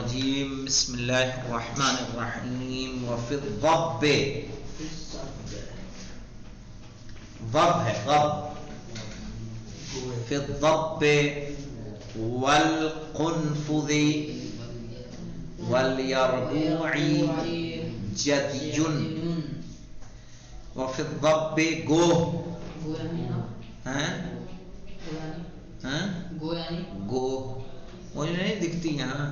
الرجيم بسم الله الرحمن الرحيم وفي الضب ضب ہے ضب في الضب والقنفذ واليربوع جدي وفي الضب گو گو وہ نہیں دکھتی یہاں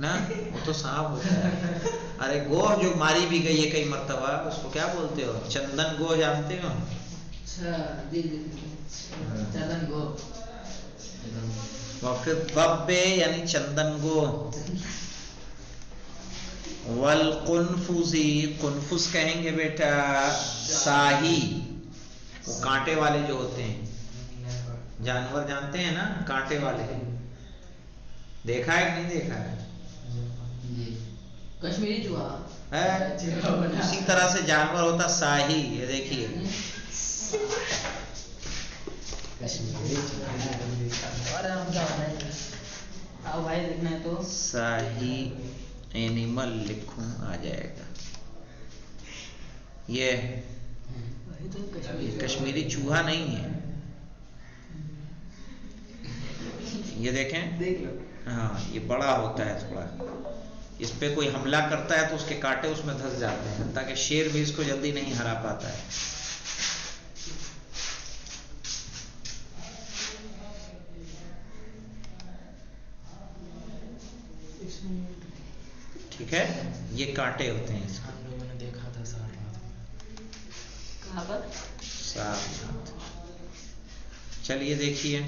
نا وہ تو صاف ہوتا ہے. ارے گو جو ماری بھی گئی ہے کئی مرتبہ اس کو کیا بولتے ہو؟ چندن گو جانتے ہو؟ وفي الضب یعنی چندن گو. والقنفذ قنفذ کہیں گے بیٹا ساہی، وہ کانٹے والے جو ہوتے ہیں جانور جانتے ہیں نا کانٹے والے، دیکھا ہے کہ نہیں دیکھا ہے؟ کشمیری چوہا ہے اسی طرح سے جانور ہوتا ساہی. یہ دیکھیے ساہی اینیمل لکھوں آ جائے گا. یہ کشمیری چوہا نہیں ہے، یہ دیکھیں ہاں یہ بڑا ہوتا ہے تھوڑا، اس پہ کوئی حملہ کرتا ہے تو اس کے کانٹے اس میں دھس جاتے ہیں تاکہ شیر بھی اس کو جلدی نہیں ہرا پاتا ہے. ٹھیک ہے یہ کانٹے ہوتے ہیں اس میں نے دیکھا تھا ساتھ. چلیے دیکھیے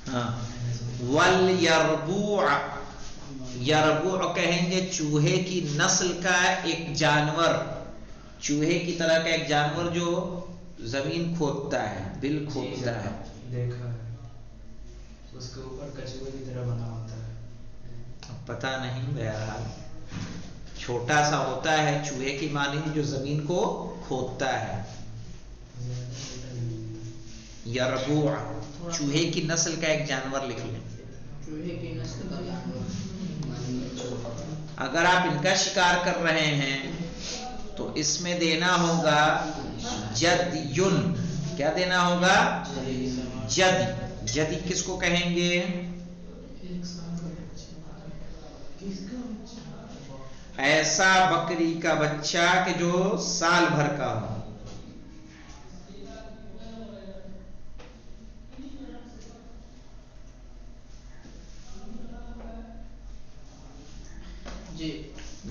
ہاں والیربوع، یربوع کہیں گے چوہے کی نسل کا ایک جانور، چوہے کی طرح کا ایک جانور جو زمین کھودتا ہے، بل کھودتا ہے. دیکھا ہے اس کے اوپر کچھوے کی طرح بنا ہوتا ہے. پتہ نہیں بہرحال چھوٹا سا ہوتا ہے چوہے کی مانند جو زمین کو کھودتا ہے. یربوع چوہے کی نسل کا ایک جانور لکھ لیں. چوہے کی نسل کا جانور اگر آپ ان کا شکار کر رہے ہیں تو اس میں دینا ہوگا جدیٌ. کیا دینا ہوگا؟ جدی. جدی کس کو کہیں گے؟ ایسا بکری کا بچہ کہ جو سال بھر کا ہو.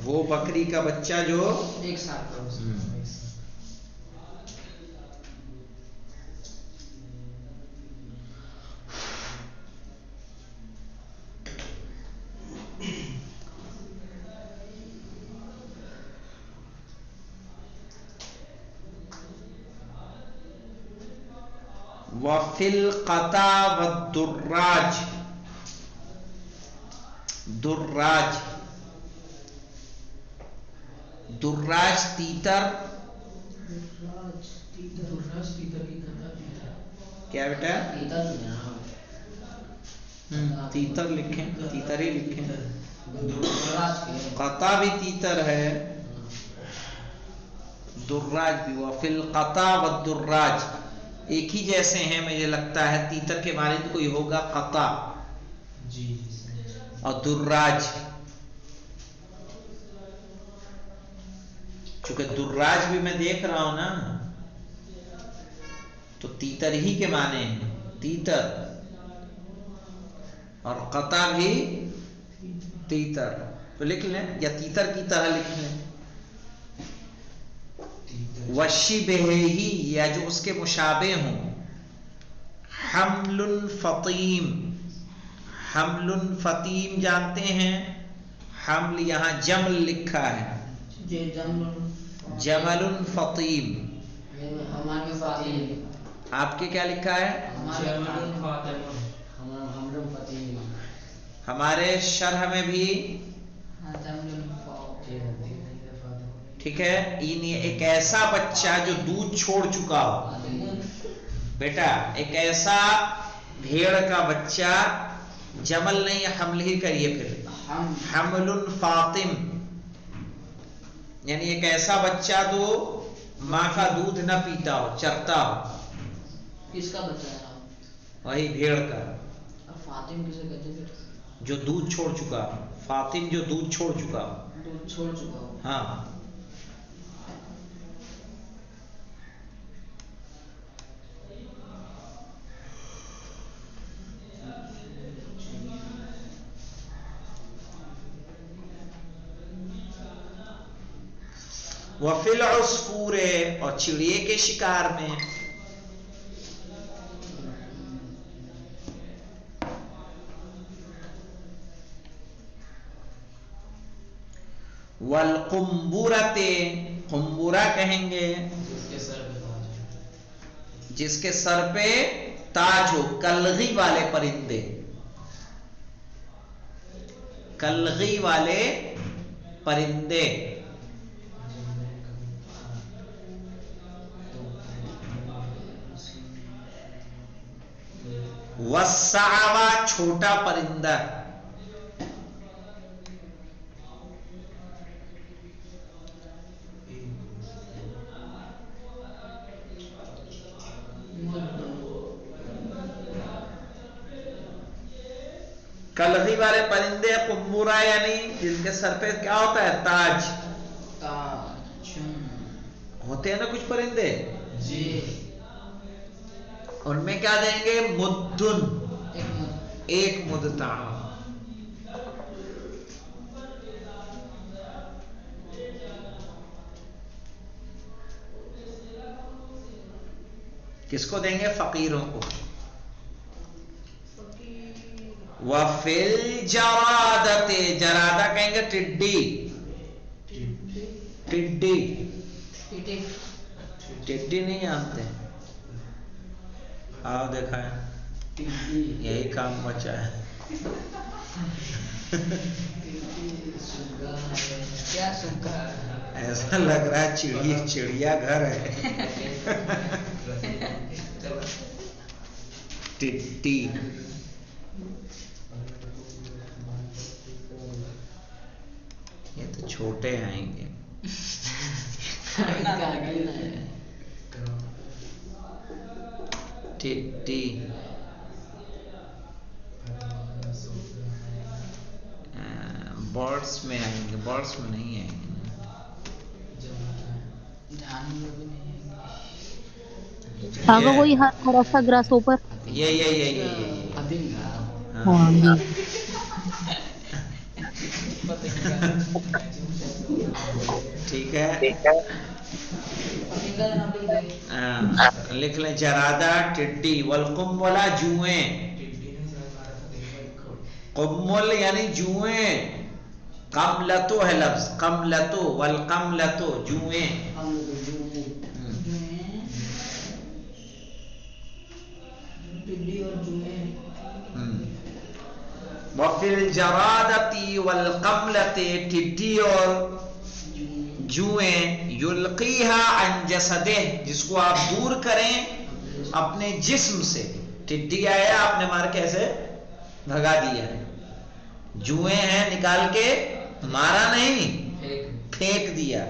وہ بکری کا بچہ جو ایک سال کا ہو. وفی القطا والدراج، دراج دراج تیتر. کیا بیٹا؟ تیتر لکھیں، تیتر ہی لکھیں. قطا بھی تیتر ہے، دراج بھی. وفی القطا والدراج ایک ہی جیسے ہیں مجھے لگتا ہے. تیتر کے مانند کوئی ہوگا قطا اور دراج، چونکہ دراج بھی میں دیکھ رہا ہوں نا تو تیتر ہی کے معنی ہیں، تیتر. اور قطا بھی تیتر، تو لکھ لیں یا تیتر کی طرح لکھ لیں. وشبہہ یا جو اس کے مشابہ ہوں. حمل فطیم، حمل فطیم جانتے ہیں؟ حمل یہاں جمل لکھا ہے، جمل فطیم. آپ کے کیا لکھا ہے؟ ہمارے شرح میں بھی ٹھیک ہے، یعنی ایک ایسا بچہ جو دودھ چھوڑ چکا ہو. بیٹا ایک ایسا بھیڑ کا بچہ، جمل نہیں حمل ہی کریے پھر، حمل فاطم، یعنی ایک ایسا بچہ جو ماں کا دودھ نہ پیتا ہو، چرتا ہو. کس کا بچہ ہے؟ وہی بھیڑ کا. فاطم کسے کہتے ہیں؟ جو دودھ چھوڑ چکا، فاطم جو دودھ چھوڑ چکا. دودھ چھوڑ چکا ہو. ہاں. وفی العصفور، اور چڑیے کے شکار میں. والقنبورۃ، قنبورہ کہیں گے جس کے سر پہ تاج ہو، کلغی والے پرندے، کلغی والے پرندے. والصعوہ، چھوٹا پرندہ. کلغی والے پرندے قنبورہ، یعنی جس کے سر پہ کیا ہوتا ہے؟ تاج. ہوتے ہیں نا کچھ پرندے جی، ان میں کیا دیں گے؟ مدن، ایک مد طعام. کس کو دیں گے؟ فقیروں کو. وفی الجرادۃ، جرادہ کہیں گے ٹڈی، ٹڈی. ٹڈی نہیں جانتے؟ آؤ دیکھا ہے، یہی کام بچا ہے. کیا سکا؟ ایسا لگ رہا ہے چڑیا گھر ہے. ٹڈی. یہ تو چھوٹے آئیں گے. ٹڈی برڈس میں آئیں گے، برڈس میں نہیں آئیں گے. آگا وہی ہرا سا گراس اوپر. یہ ٹھیک ہے. لکھ لیں جرادہ ٹڈی. والقملہ، جوئیں. قمل یعنی جوئیں. قملتو ہے لفظ، قملتو، والقملتو، جوئیں. وفی الجرادۃ والقملۃ، ٹڈی اور جوئیں. یلقیہا عن جسدہ، جس کو آپ دور کریں اپنے جسم سے. ٹڈی آیا، آپ نے مار کے ایسے بھگا دیا ہے. جوئیں ہیں، نکال کے مارا نہیں، پھینک دیا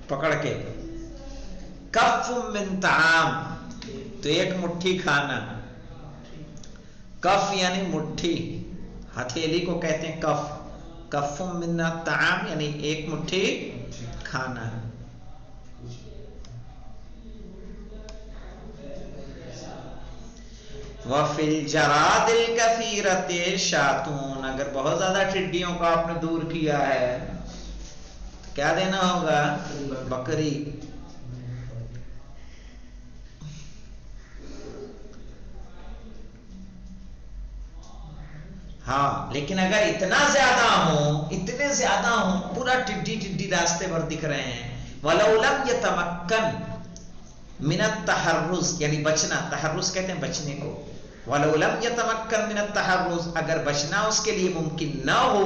پکڑ کے. کف من طعام، تو ایک مٹھی کھانا. کف یعنی مٹھی، ہتھیلی کو کہتے ہیں کف. کف من الطعام یعنی ایک مٹھی کھانا. وفی الجراد الکثیرۃ شاتون، اگر بہت زیادہ ٹڈیوں کو آپ نے دور کیا ہے تو کیا دینا ہوگا؟ بکری. ہاں، لیکن اگر اتنا زیادہ ہوں، اتنے زیادہ ہوں، پورا ٹڈی راستے پر دکھ رہے ہیں. وَلَوْ لَمْ يَتَمَكَّنْ مِنَ التَّحَرُّزِ، یعنی بچنا، تحرز کہتے ہیں بچنے کو. وَلَوْ لَمْ يَتَمَكَّنْ مِنَ التَّحَرُّزِ، اگر بچنا اس کے لیے ممکن نہ ہو،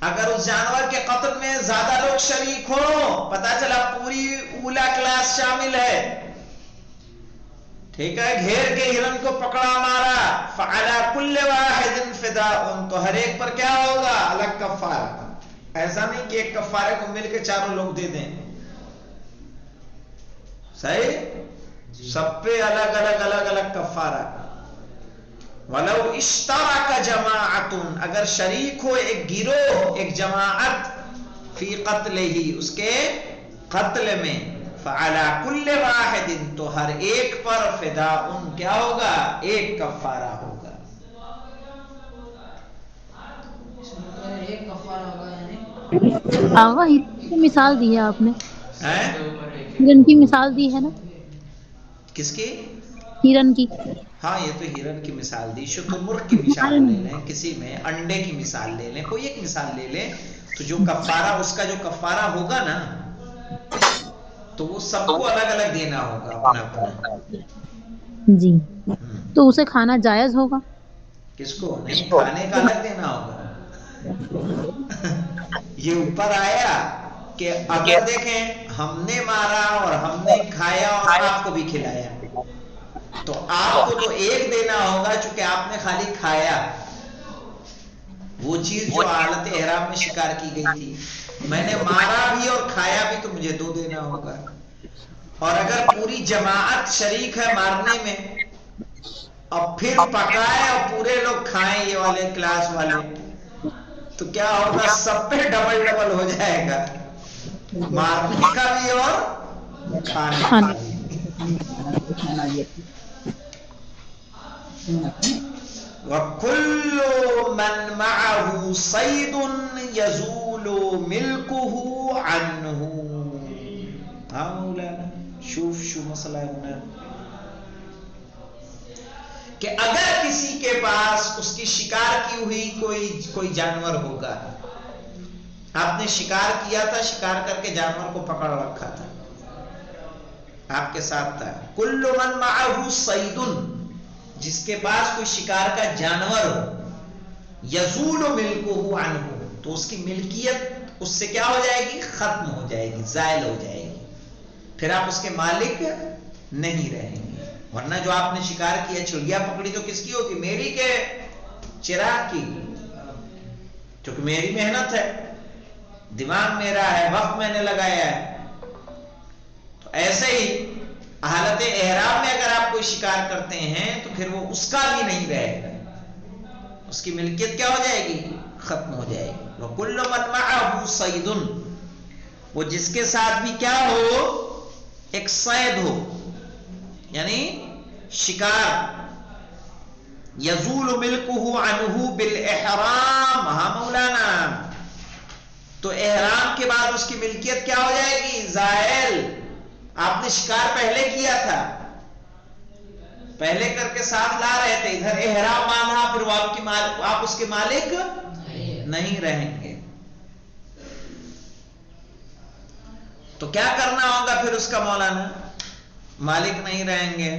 اگر اس جانور کے قتل میں زیادہ لوگ شریک ہو، پتا چلا پوری اولا کلاس شامل ہے، ٹھیک ہے، گھیر کے ہرن کو پکڑا مارا، فعلی کل واحد فداء، تو ہر ایک پر کیا ہوگا؟ الگ کفارہ۔ ایسا نہیں کہ ایک کفارے کو مل کے چاروں لوگ دے دیں، صحیح، سب پہ الگ الگ الگ الگ کفارہ۔ وَلَوْ اشْتَرَكَ جَمَاعَةٌ، اگر شریک ہو ایک گروہ، ایک جماعت، فی قتلہ، اس کے قتل میں، فَعَلَى كُلِّ وَاحِدٍ، تو ہر ایک پر فداء، کیا ہوگا؟ ایک کفارہ ہوگا۔ ایک کفارہ ہوگا یعنی آغا ہرن کی مثال دی ہے آپ نے، ہیں؟ ہرن کی مثال دی ہے نا، کس کی؟ ہرن کی۔ ہاں یہ تو ہرن کی مثال دی، شترمرغ کی مثال لے لیں، کسی میں انڈے کی مثال لے لیں، کوئی ایک مثال لے لیں، تو جو کفارہ، اس کا جو کفارہ ہوگا نا، تو وہ سب کو الگ الگ دینا ہوگا اپنا اپنا۔ جی، تو اسے کھانا جائز ہوگا؟ کس کو؟ نہیں، کھانے کا الگ دینا ہوگا۔ یہ اوپر آیا کہ اگر دیکھیں ہم نے مارا اور ہم نے کھایا اور آپ کو بھی کھلایا، تو آپ کو تو ایک دینا ہوگا، چونکہ آپ نے خالی کھایا، وہ چیز جو حالت احرام میں شکار کی گئی تھی، میں نے مارا بھی اور کھایا بھی، تو مجھے 2 دینا ہوگا۔ اور اگر پوری جماعت شریک ہے مارنے میں، اور پھر پکائے اور پورے لوگ کھائیں، یہ والے کلاس والے، تو کیا ہوگا؟ سب پہ ڈبل ڈبل ہو جائے گا، مارنے کا بھی اور کھانے کا بھی۔ وَكُلُّ مَنْ مَعَهُ صَيْدٌ يَزُولُ مِلْكُهُ عَنْهُ۔ ہاں مولانا، شو مسئلہ ہے مولانا، کہ اگر کسی کے پاس اس کی شکار کی ہوئی کوئی جانور ہوگا، آپ نے شکار کیا تھا، شکار کر کے جانور کو پکڑ رکھا تھا، آپ کے ساتھ تھا، کل من معه صید، جس کے پاس کوئی شکار کا جانور ہو، یزول ملکہ عنہ، تو اس کی ملکیت اس سے کیا ہو جائے گی؟ ختم ہو جائے گی، زائل ہو جائے گی، پھر آپ اس کے مالک نہیں رہیں گے۔ ورنہ جو آپ نے شکار کیا، چڑیا پکڑی، تو کس کی ہوگی؟ میری کے چراغ کی، کیونکہ میری محنت ہے، دماغ میرا ہے، وقت میں نے لگایا ہے۔ تو ایسے ہی حالت احرام میں اگر آپ کوئی شکار کرتے ہیں، تو پھر وہ اس کا بھی نہیں رہے گا، اس کی ملکیت کیا ہو جائے گی؟ ختم ہو جائے گی۔ وَكُلُّ مَنْ مَعَهُ صَيْدٌ، وہ جس کے ساتھ بھی کیا ہو؟ ایک صید ہو، یعنی شکار، یزول ملکہ عنہ بالاحرام، ہاں مولانا، تو احرام کے بعد اس کی ملکیت کیا ہو جائے گی؟ زائل۔ آپ نے شکار پہلے کیا تھا، پہلے کر کے ساتھ لا رہے تھے، ادھر احرام باندھا، پھر وہ آپ اس کے مالک نہیں رہیں گے، تو کیا کرنا ہوگا پھر اس کا مولانا؟ مالک نہیں رہیں گے،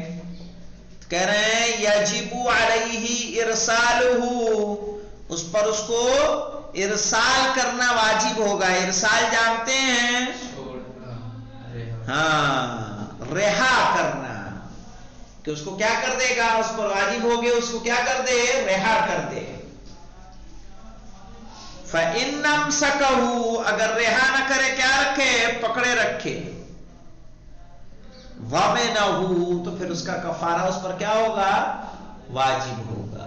کہہ رہے ہیں یجب علیہ ارسالہ، اس پر اس کو ارسال کرنا واجب ہوگا۔ ارسال جانتے ہیں؟ ہاں، رہا کرنا، کہ اس کو کیا کر دے گا؟ اس پر واجب ہو گئے، اس کو کیا کر دے؟ رہا کر دے۔ فَإِنْ أَمْسَكَهُ، اگر رہا نہ کرے، کیا رکھے؟ پکڑے رکھے، وَمِنَهُ، تو پھر اس کا کفارہ اس پر کیا ہوگا؟ واجب ہوگا۔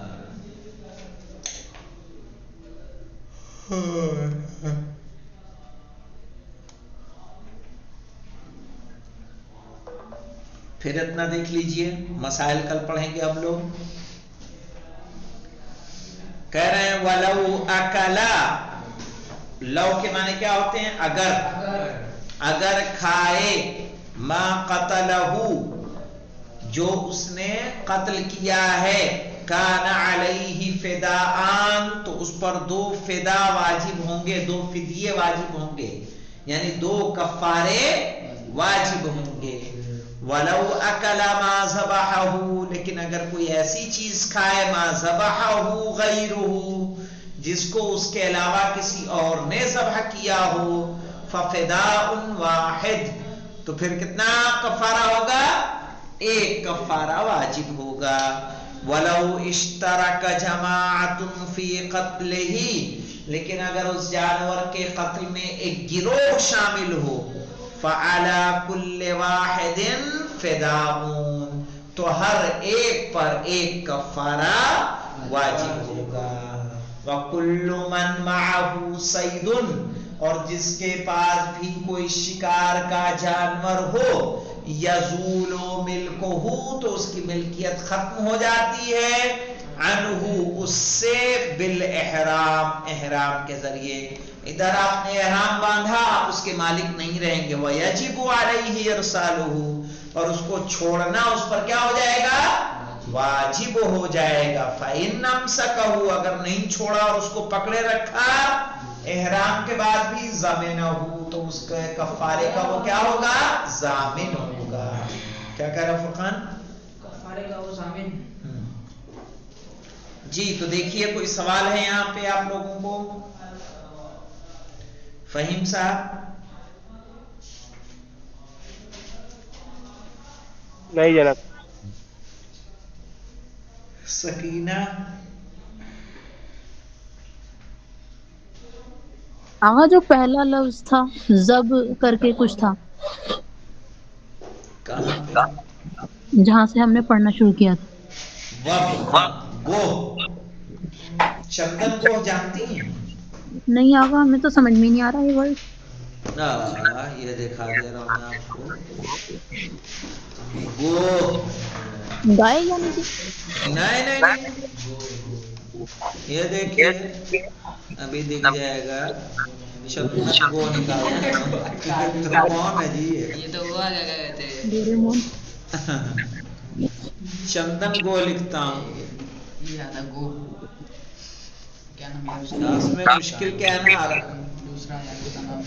پھر اتنا دیکھ لیجئے، مسائل کل پڑھیں گے اب لوگ۔ کہہ رہے ہیں وَلَوْ أَكَلَا، لو کے معنی کیا ہوتے ہیں؟ اگر کھائے، ما قتلہ، جو اس نے قتل کیا ہے، کان علیہ فداءان، تو اس پر 2 فدا واجب ہوں گے، 2 فدیے واجب ہوں گے، یعنی 2 کفارے واجب ہوں گے۔ وَلَوْ أَكَلَ مَا ذَبَحَهُ، لیکن اگر کوئی ایسی چیز کھائے، مَا ذَبَحَهُ غَيْرُهُ، جس کو اس کے علاوہ کسی اور نے ذبح کیا ہو ففداء واحد، تو پھر کتنا کفارہ ہوگا؟ ایک کفارہ واجب ہوگا. ولو اشترک جماعت فی قتلہ، لیکن اگر اس جانور کے قتل میں ایک گروہ شامل ہو فعلی کل واحد فداء، تو ہر ایک پر ایک کفارہ واجب ہوگا. وَكُلُّ مَنْ مَعَهُ صَيْدٌ، اور جس کے پاس بھی کوئی شکار کا جانور ہو یزول ملکہ، تو اس کی ملکیت ختم ہو جاتی ہے عنہ، اس سے بالاحرام، احرام کے ذریعے. ادھر آپ نے احرام باندھا، آپ اس کے مالک نہیں رہیں گے. وَيَجِبُ عَلَيْهِ إِرْسَالُهُ، اور اس کو چھوڑنا اس پر کیا ہو جائے گا؟ واجب ہو جائے گا. فَإِنْ أَمْسَكَهُ، اگر نہیں چھوڑا اور اس کو پکڑے رکھا احرام کے بعد بھی ضَمِنَهُ، تو اس کے کفارے کا وہ کیا ہوگا؟ ضامن ہوگا. کیا کہہ رہا فرقان؟ کفارے کا وہ ضامن. جی تو دیکھیے کوئی سوال ہے یہاں پہ آپ لوگوں کو؟ فہیم صاحب؟ نہیں جناب. سکینہ؟ آغا جو پہلا لفظ تھا زب کر کے کچھ تھا، کہاں پہ؟ جہاں سے ہم نے پڑھنا شروع کیا تھا. وب گو، چندن گو جانتی ہیں؟ نہیں آغا ہمیں تو سمجھ میں نہیں آ رہا یہ ورڈ. یہ دکھا دے رہا ہوں میں آپ کو. گو، گائے یعنی کہ نہیں نہیں نہیں، یہ دیکھیے ابھی دکھ جائے گا. چندن گو نکالنا تو کون ہے جی؟ یہ تو وہ آ جائے گا. ڈوریمون. چندن گو لکھتا ہوں. یہ آتا گو، کیا نام ہے اس میں مشکل کیا ہے نا، دوسرا یار اس کا نام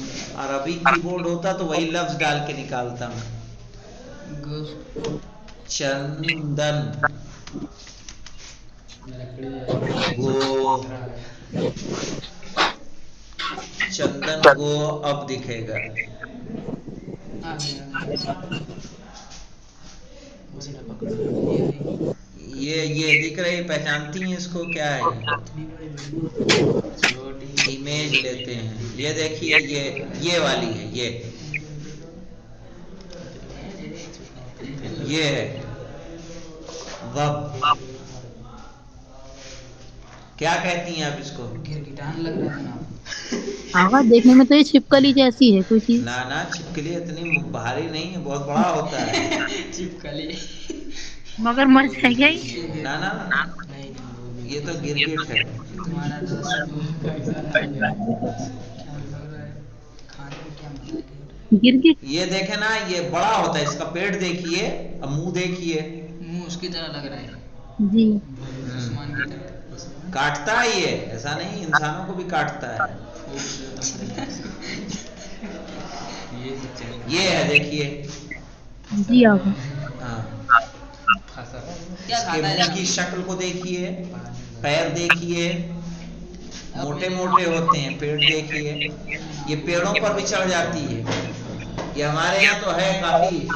عربی کی بورڈ ہوتا تو وہی لفظ ڈال کے نکالتا ہوں. گو. چندن گو، چندن گو اب دکھے گا. یہ دکھ رہی، پہچانتی ہیں اس کو؟ کیا ہے؟ امیج لیتے ہیں. یہ دیکھیے یہ والی ہے، یہ ہے وب. کیا کہتی ہیں آپ اس کو؟ گرگٹان لگ رہا ہے جناب. آغا دیکھنے میں تو یہ چھپکلی جیسی ہے کوئی چیز. نا چھپکلی اتنی بھاری نہیں ہے، بہت بڑا ہوتا ہے. چپکلی مگر مچ ہے کیا یہ؟ نا یہ تو گرگٹ ہے. تمہارا دوست گرگٹ. یہ دیکھیں نا، یہ بڑا ہوتا ہے. اس کا پیٹ دیکھیے، اب منہ دیکھیے، منہ اس کی طرح لگ رہا ہے. جی عثمان کی طرح. کاٹتا ہے یہ، ایسا نہیں، انسانوں کو بھی کاٹتا ہے. یہ ہے دیکھیے. جی آغا. ہاں، کیا اس کے کھاتا ہے منہ کی شکل کو دیکھیے، پیر دیکھیے، موٹے موٹے ہوتے ہیں. پیڑ دیکھیے، یہ پیڑوں پر بھی چڑھ جاتی ہے. یہ ہمارے یہاں تو ہے کافی.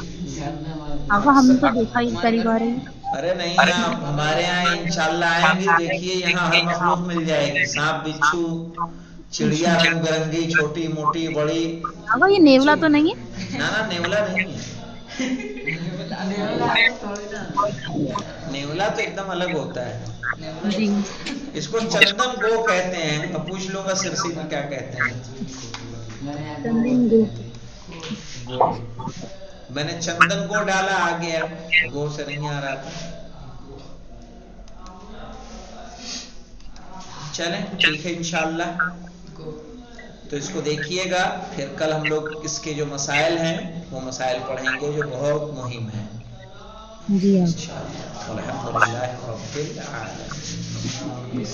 آغا ہم نے تو دیکھا ہی پہلی بار ہے. ارے نہیں، آپ ہمارے یہاں انشاءاللہ آئیں گے، دیکھیے یہاں ہر مخلوق مل جائے گی. سانپ، بچھو، چڑیا رنگ برنگی، چھوٹی موٹی بڑی. آغا یہ نیولا تو نہیں ہے؟ نا نیولا نہیں ہے. نیولا تو ایک دم الگ ہوتا ہے. جی اس کو چندن گو کہتے ہیں. اب پوچھ لوں گا سرسی میں کیا کہتے ہیں. چندن گو. میں نے چندن گو ڈالا، آ گیا. گو سے نہیں آ رہا تھا. چلیں ٹھیک ہے انشاءاللہ. تو اس کو دیکھیے گا. پھر کل ہم لوگ اس کے جو مسائل ہیں وہ مسائل پڑھیں گے جو بہت مہم ہیں. جی آغا. انشاءاللہ. الحمدللہ رب العالمین.